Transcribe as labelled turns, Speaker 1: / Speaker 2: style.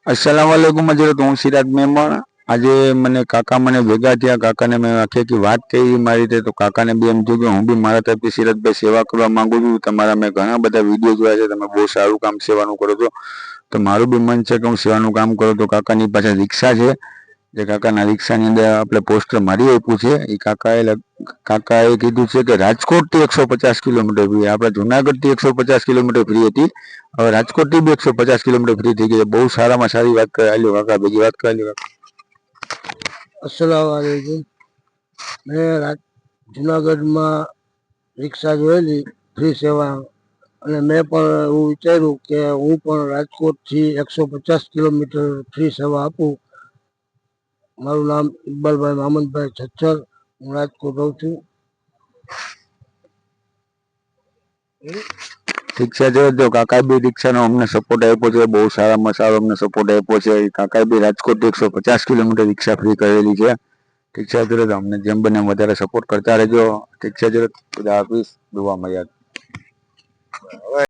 Speaker 1: अस्सलाम वालेकुम हजरत, હું સિરાજ મહેમાન. આજે મને કાકા મને ભેગા થયા. કાકાને મેં આખી વાત કહી મારી રીતે, તો કાકાને બી એમ થયું કે હું બી મારા તરફથી સિરાજભાઈ સેવા કરવા માંગુ છું. તમારા મેં ઘણા બધા વિડીયો જોયા છે, તમે બહુ સારું કામ સેવાનું કરો છો, તો મારું બી મન છે કે હું સેવાનું કામ કરું. તો કાકાની પાસે રિક્ષા છે, જે કાકાના રિક્ષાની અંદર આપણે પોસ્ટર મારી આપ્યું છે. એ કાકાએ કીધું છે કે રાજકોટથી 150 કિલોમીટર ફ્રી, આપણે જુનાગઢથી 150 કિલોમીટર ફ્રી હતી, હવે રાજકોટથી બી 150 કિલોમીટર ફ્રી થઈ ગઈ. બહુ સારામાં સારી વાત કરે. આલ્યો કાકા, બીજી વાત કરી લ્યો.
Speaker 2: અસલામ વાલેકુમ. મેં જુનાગઢમાં રિક્ષા જોયેલી ફ્રી સેવા, અને મેં પણ એવું વિચાર્યું કે હું પણ રાજકોટથી 150 કિલોમીટર ફ્રી સેવા આપું. મારું નામ ઇકબાલભાઈ મામદભાઈ છચ્છર, હું રાજકોટ રહું છું.
Speaker 1: ઠીક છે, જો કાકા બી રિક્ષાનો અમને સપોર્ટ આપ્યો છે, બહુ સારામાં સારો અમને સપોર્ટ આપ્યો છે. કાકાએ બી રાજકોટથી 150 કિલોમીટર રિક્ષા ફ્રી કરેલી છે. ઠીક છે, જરૂર અમને જેમ બને વધારે સપોર્ટ કરતા રહેજો. ઠીક છે, જરૂર ખુદા હાફિઝ, દુઆમાં યાદ.